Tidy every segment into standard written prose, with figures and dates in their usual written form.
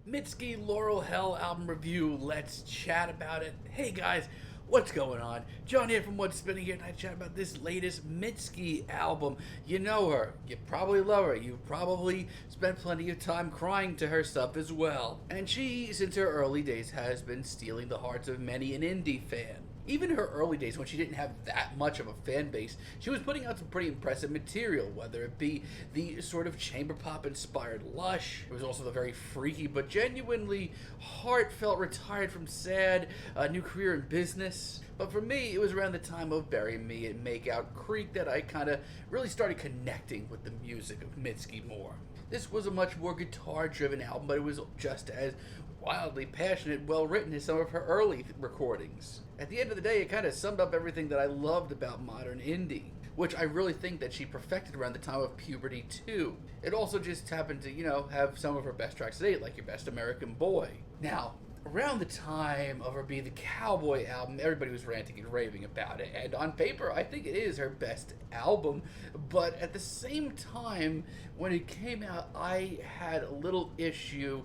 Mitski Laurel Hell album review. Let's chat about it. Hey guys, what's going on? John here from What's Spinning here, and I chat about this latest Mitski album. You know her, you probably love her, you've probably spent plenty of time crying to her stuff as well. And she, since her early days, has been stealing the hearts of many an indie fan. Even her early days, when she didn't have that much of a fan base, she was putting out some pretty impressive material, whether it be the sort of chamber pop inspired Lush. It was also the very freaky but genuinely heartfelt Retired from Sad, new career in business. But for me, it was around the time of Bury Me and Make Out Creek that I kind of really started connecting with the music of Mitski more. This was a much more guitar-driven album, but it was just as wildly passionate, well-written as some of her early recordings. At the end of the day, it kind of summed up everything that I loved about modern indie, which I really think that she perfected around the time of puberty too. It also just happened to, have some of her best tracks to date, like Your Best American Boy. Now, around the time of her being the Cowboy album, everybody was ranting and raving about it, and on paper, I think it is her best album, but at the same time, when it came out, I had a little issue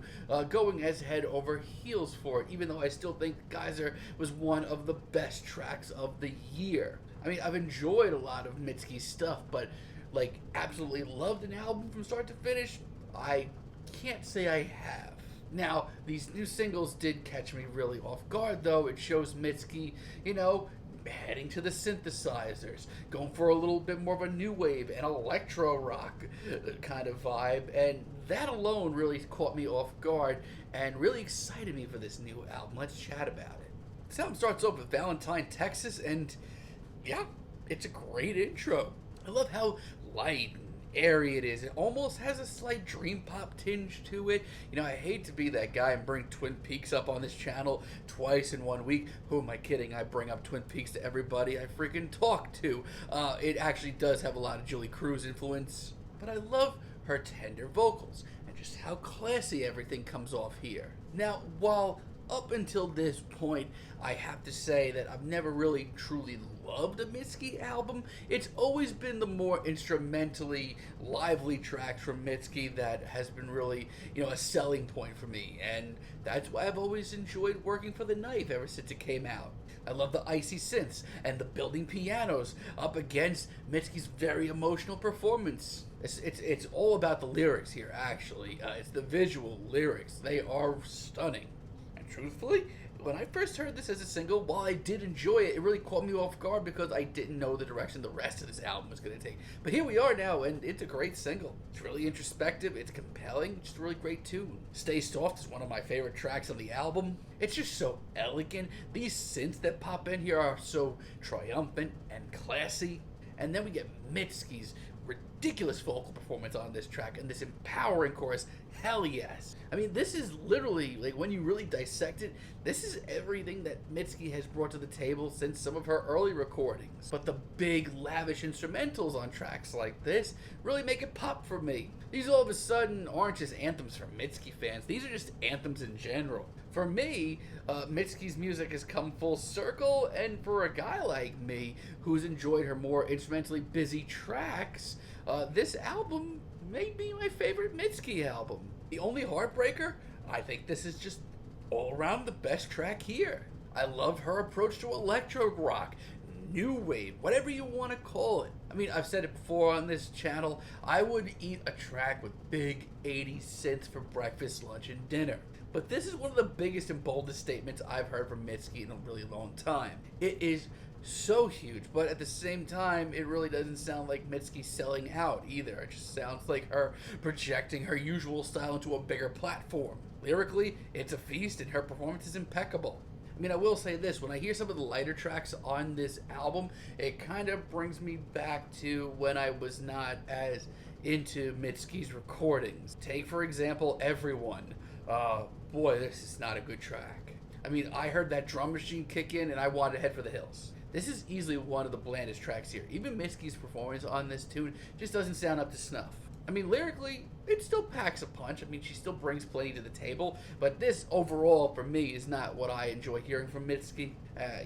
going as head over heels for it, even though I still think Geyser was one of the best tracks of the year. I mean, I've enjoyed a lot of Mitski's stuff, but, absolutely loved an album from start to finish, I can't say I have. Now, these new singles did catch me really off guard, though. It shows Mitski, heading to the synthesizers, going for a little bit more of a new wave and ElectroRock kind of vibe, and that alone really caught me off guard and really excited me for this new album. Let's chat about it. This album starts off with Valentine, Texas, and yeah, it's a great intro. I love how light and airy it is. It almost has a slight dream pop tinge to it. I hate to be that guy and bring Twin Peaks up on this channel twice in 1 week. Who am I kidding? I bring up Twin Peaks to everybody I freaking talk to. It actually does have a lot of Julie Cruz influence, but I love her tender vocals and just how classy everything comes off here. Now, while up until this point, I have to say that I've never really truly loved a Mitski album. It's always been the more instrumentally lively tracks from Mitski that has been really, a selling point for me. And that's why I've always enjoyed working for The Knife ever since it came out. I love the icy synths and the building pianos up against Mitski's very emotional performance. It's all about the lyrics here, actually. It's the visual lyrics. They are stunning. Truthfully, when I first heard this as a single, while I did enjoy it, it really caught me off guard because I didn't know the direction the rest of this album was going to take. But here we are now, and it's a great single. It's really introspective, it's compelling, just a really great tune. Stay Soft is one of my favorite tracks on the album. It's just so elegant. These synths that pop in here are so triumphant and classy. And then we get Mitski's ridiculous vocal performance on this track and this empowering chorus. Hell yes. I mean, this is literally, when you really dissect it, this is everything that Mitski has brought to the table since some of her early recordings. But the big, lavish instrumentals on tracks like this really make it pop for me. These all of a sudden aren't just anthems for Mitski fans, these are just anthems in general. For me, Mitski's music has come full circle, and for a guy like me who's enjoyed her more instrumentally busy tracks, this album may be my favorite Mitski album. The only Heartbreaker, I think this is just all around the best track here. I love her approach to ElectroRock, new wave, whatever you want to call it. I mean, I've said it before on this channel, I would eat a track with big 80s synths for breakfast, lunch, and dinner. But this is one of the biggest and boldest statements I've heard from Mitski in a really long time. It is so huge, but at the same time, it really doesn't sound like Mitski selling out either. It just sounds like her projecting her usual style into a bigger platform. Lyrically, it's a feast, and her performance is impeccable. I mean, I will say this, when I hear some of the lighter tracks on this album, it kind of brings me back to when I was not as into Mitski's recordings. Take, for example, Everyone. Boy, this is not a good track. I mean, I heard that drum machine kick in and I wanted to head for the hills. This is easily one of the blandest tracks here. Even Mitski's performance on this tune just doesn't sound up to snuff. I mean, lyrically, it still packs a punch. I mean, she still brings plenty to the table, but this overall, for me, is not what I enjoy hearing from Mitski.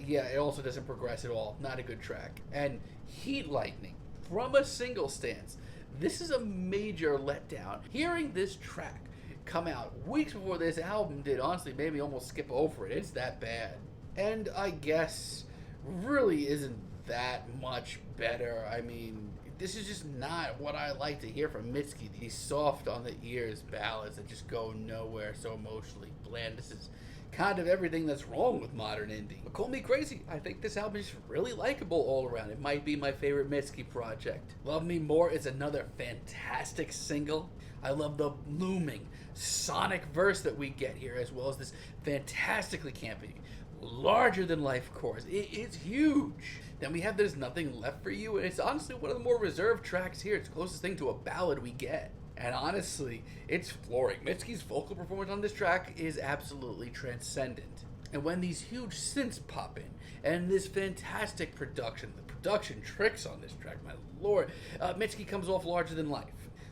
Yeah, it also doesn't progress at all. Not a good track. And Heat Lightning, from a single stance, this is a major letdown. Hearing this track come out weeks before this album did. Honestly, made me almost skip over it. It's that bad. And I guess really isn't that much better. I mean, this is just not what I like to hear from Mitski. These soft on the ears ballads that just go nowhere, so emotionally bland. This is kind of everything that's wrong with modern indie. But call me crazy, I think this album is really likable all around. It might be my favorite Mitski project. Love Me More is another fantastic single. I love the looming sonic verse that we get here, as well as this fantastically campy, larger than life chorus. It's huge. Then we have There's Nothing Left for You, and it's honestly one of the more reserved tracks here. It's the closest thing to a ballad we get. And honestly, it's flooring. Mitski's vocal performance on this track is absolutely transcendent. And when these huge synths pop in, and this fantastic production, the production tricks on this track, my lord, Mitski comes off larger than life.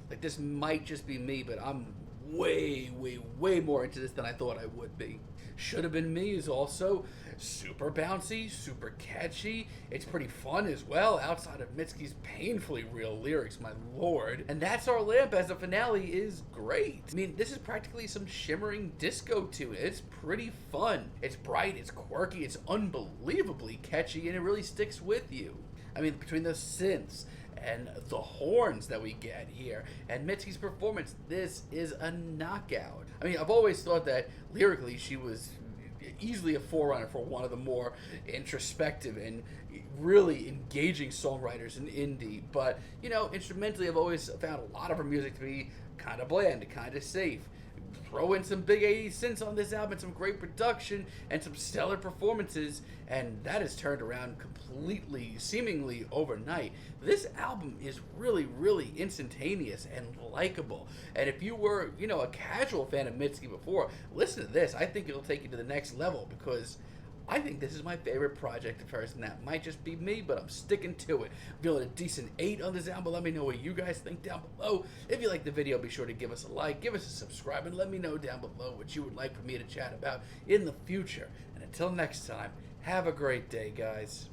Like, this might just be me, but I'm way, way, way more into this than I thought I would be. Should Have Been Me is also super bouncy, super catchy. It's pretty fun as well, outside of Mitski's painfully real lyrics, my lord. And That's Our Lamp as a finale is great. I mean, this is practically some shimmering disco tune. It's pretty fun. It's bright, it's quirky, it's unbelievably catchy, and it really sticks with you. I mean, between the synths and the horns that we get here, and Mitski's performance, this is a knockout. I mean, I've always thought that lyrically she was easily a forerunner for one of the more introspective and really engaging songwriters in indie, but, you know, instrumentally I've always found a lot of her music to be kind of bland, kind of safe. Throw in some big 80s synths on this album, some great production, and some stellar performances, and that is turned around completely, seemingly overnight. This album is really, really instantaneous and likable. And if you were, you know, a casual fan of Mitski before, listen to this. I think it'll take you to the next level, because I think this is my favorite project of hers, and that might just be me, but I'm sticking to it. I'm feeling a decent 8 on this album. Let me know what you guys think down below. If you like the video, be sure to give us a like, give us a subscribe, and let me know down below what you would like for me to chat about in the future. And until next time, have a great day, guys.